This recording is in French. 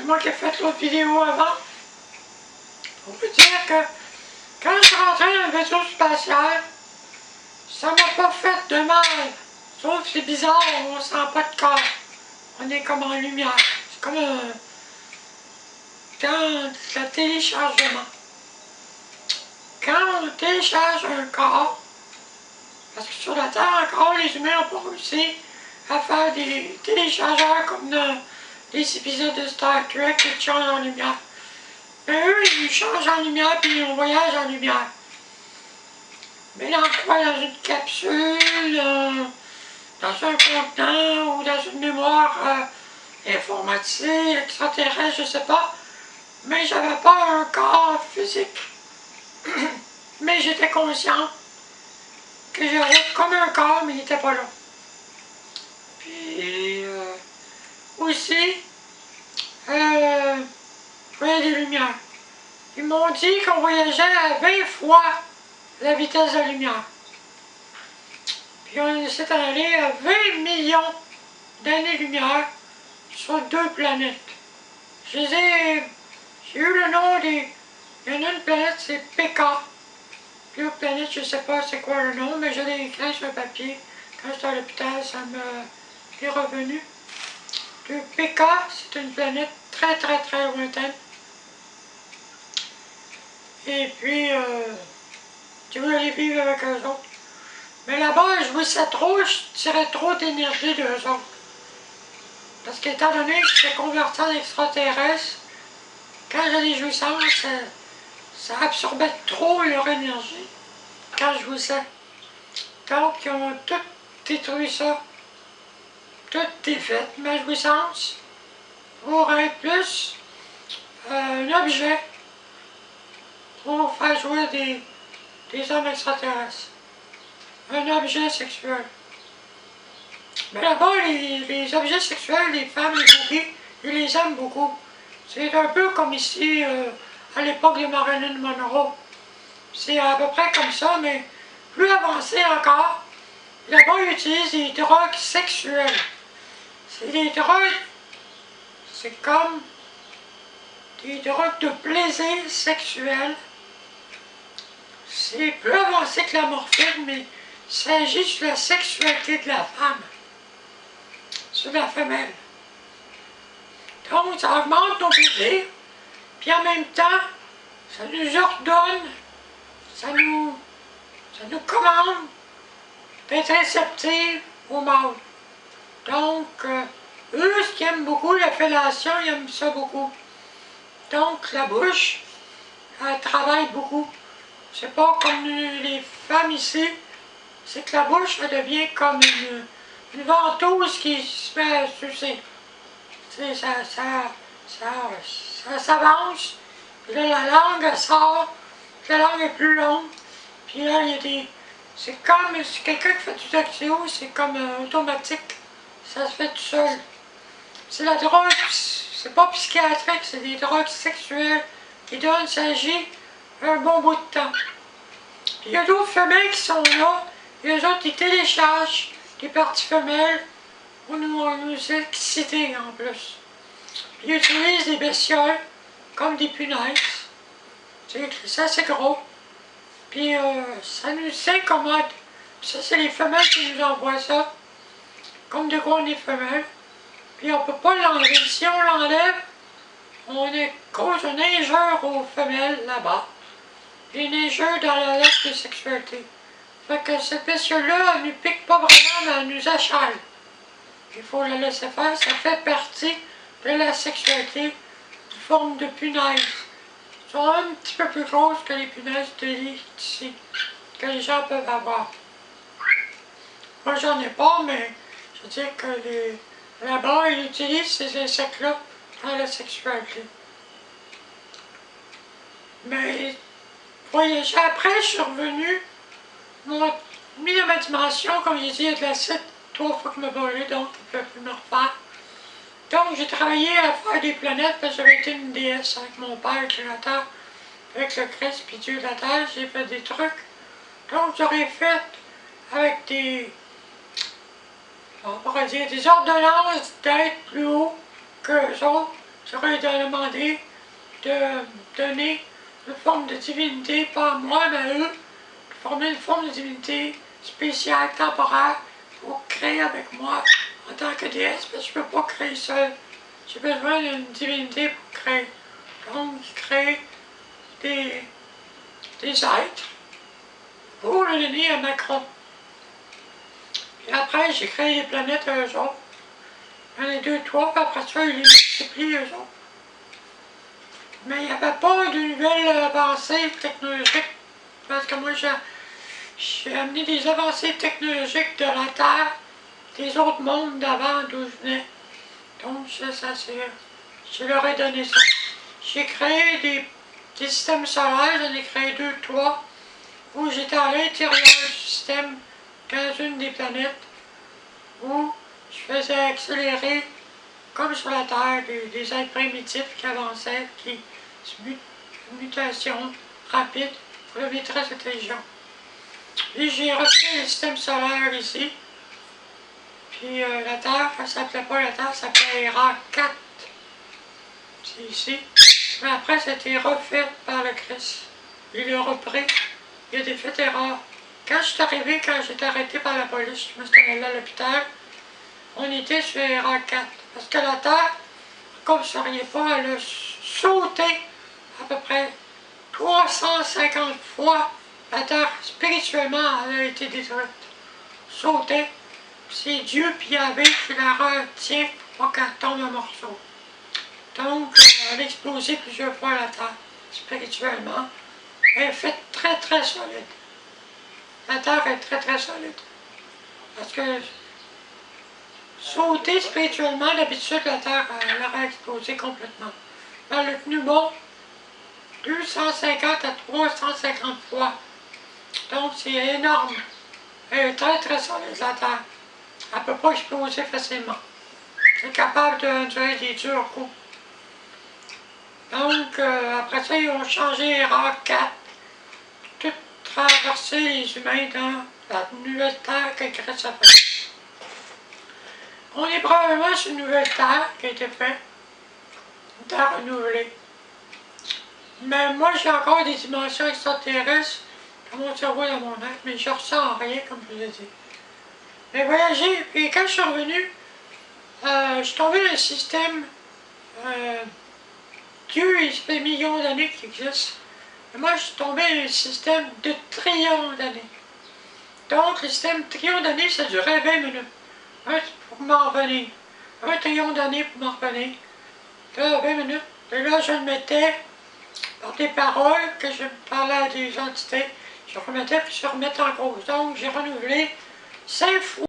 c'est moi qui ai fait l'autre vidéo avant. Pour vous dire que quand je suis rentré dans le vaisseau spatial, ça m'a pas fait de mal. Sauf c'est bizarre, on sent pas de corps. On est comme en lumière. C'est comme quand le téléchargement. Quand on télécharge un corps, parce que sur la Terre encore, les humains n'ont pas réussi à faire des téléchargeurs comme dans les épisodes de Star Trek qui changent en lumière. Mais eux, ils changent en lumière puis on voyage en lumière. Mais dans quoi? Dans une capsule, dans un contenant ou dans une mémoire informatisée, extraterrestre, je sais pas. Mais j'avais pas un corps physique. Mais j'étais consciente que j'avais comme un corps, mais il n'était pas là. Puis aussi, je voyais des lumières. Ils m'ont dit qu'on voyageait à 20 fois la vitesse de la lumière. Puis on s'est allé à 20 millions d'années-lumière sur 2 planètes. J'ai eu le nom des... Il y en a une planète, c'est PK. Puis l'autre planète, je ne sais pas c'est quoi le nom, mais je l'ai écrit sur un papier. Quand j'étais à l'hôpital, ça m'est revenu. Le PK, c'est une planète très très très lointaine. Et puis, tu veux aller vivre avec eux autres. Mais là-bas, je jouissais trop, je tirais trop d'énergie d'eux autres. Parce qu'étant donné que j'étais converti en extraterrestre, quand j'ai des jouissances, ça absorbait trop leur énergie quand je jouissais. Donc, ils ont tout détruit ça. Tout est fait. Ma jouissance pour être plus un objet pour faire jouer des hommes extraterrestres. Un objet sexuel. Mais là-bas, les objets sexuels, les femmes, les boobies, ils les aiment beaucoup. C'est un peu comme ici, à l'époque de Marilyn Monroe. C'est à peu près comme ça, mais plus avancé encore. Là-bas, ils utilisent des drogues sexuelles. C'est des drogues, c'est comme des drogues de plaisir sexuel. C'est plus avancé que la morphine, mais il s'agit sur la sexualité de la femme, sur la femelle. Donc, ça augmente nos plaisirs, puis en même temps, ça nous ordonne, ça nous commande d'être réceptifs au mâle. Donc, eux, ce qu'ils aiment beaucoup, la fellation, ils aiment ça beaucoup. Donc, la bouche, elle travaille beaucoup. C'est pas comme les femmes ici, c'est que la bouche, elle devient comme une ventouse qui se met à sucer. Tu sais, ça s'avance, puis là, la langue, elle sort, puis la langue est plus longue, puis là, il y a des... C'est comme, si quelqu'un qui fait du dactylo, c'est comme automatique, ça se fait tout seul. C'est la drogue, c'est pas psychiatrique, c'est des drogues sexuelles qui donnent sa J un bon bout de temps. Puis il y a d'autres femelles qui sont là, et eux autres, ils téléchargent des parties femelles pour nous exciter en plus. Puis ils utilisent des bestioles comme des punaises. Ça, c'est gros. Puis ça nous incommode. Ça, c'est les femelles qui nous envoient ça. Comme de quoi on est femelles. Puis on peut pas l'enlever. Si on l'enlève, on est cause un neigeur aux femelles là-bas. Des neigeurs dans la lettre de sexualité. Fait que cette bestiole-là, elle ne nous pique pas vraiment, mais elle nous achale. Il faut la laisser faire. Ça fait partie de la sexualité sous forme de punaises. Ils sont un petit peu plus grosses que les punaises de lit ici, que les gens peuvent avoir. Moi, j'en ai pas, mais je veux dire que là-bas, ils utilisent ces insectes-là dans la sexualité. Mais, voyager après, je suis revenu, m'ont mis dans ma dimension, comme j'ai dit, il y a de l'acide 3 fois que je me brûlais, donc je ne peux plus me refaire. Donc, j'ai travaillé à faire des planètes, parce que j'avais été une déesse avec mon père, créateur, avec le Christ puis Dieu de la Terre, j'ai fait des trucs. Donc, j'aurais fait avec des, on pourrait dire, des ordonnances d'être plus haut qu'eux autres. j'aurais demandé de donner une forme de divinité, pas moi, mais eux, de former une forme de divinité spéciale, temporaire, pour créer avec moi en tant que déesse, parce que je ne peux pas créer seul. J'ai besoin d'une divinité pour créer. Donc, créer des êtres pour le donner à Macron. Et après, j'ai créé des planètes à eux autres. Il y en a 2, 3, puis après ça, ils les multiplient eux autres. Mais il n'y avait pas de nouvelles avancées technologiques. Parce que moi, j'ai amené des avancées technologiques de la Terre, des autres mondes d'avant d'où je venais. Donc, je leur ai donné ça. J'ai créé des systèmes solaires, j'en ai créé 2, 3, où j'étais à l'intérieur du système, dans une des planètes, où je faisais accélérer, comme sur la Terre, des êtres primitifs qui avançaient, qui mutation rapide pour devenir très intelligent. Puis j'ai refait le système solaire ici. Puis la Terre, elle s'appelait pas la Terre, elle s'appelait ERA 4. C'est ici. Mais après, c'était refait par le Christ. Il l'a repris. Il a défait ERA. Quand je suis arrivé, quand j'étais arrêté par la police, je me suis allé à l'hôpital, on était sur ERA 4. Parce que la Terre, comme vous ne sauriez pas, elle a sauté à peu près 350 fois. La Terre, spirituellement, elle a été détruite. Sauté. C'est Dieu puis Yahvé qui la retient pour qu'elle tombe en morceaux. Donc, elle a explosé plusieurs fois la Terre, spirituellement. Elle est faite très très solide. La Terre est très très solide. Parce que sauter spirituellement, d'habitude, la Terre, elle aurait explosé complètement. Elle a tenu bon 250 à 350 fois. Donc, c'est énorme. Elle est très très solide, la Terre. Elle ne peut pas exploser facilement. C'est capable de durer des durs coups. Donc, après ça, ils ont changé ERA 4. Tout traverser les humains dans la nouvelle Terre que Christ a fait. On est probablement sur une nouvelle Terre qui a été faite. Une Terre renouvelée. Mais moi, j'ai encore des dimensions extraterrestres dans mon cerveau, dans mon être, mais je ressens rien, comme je vous ai dit. J'ai voyagé, puis quand je suis revenu, je suis tombé dans le système. Dieu, il fait des millions d'années qu'il existe. Et moi, je suis tombé dans le système de trillions d'années. Donc, le système de trillions d'années, ça durait 20 minutes. Pour m'en revenir. 1 trillion d'années pour m'en revenir. Là, 20 minutes. Et là, je le mettais par des paroles que je parlais à des entités. Je remettais, puis je remettais en cause. Donc, j'ai renouvelé 5 fois.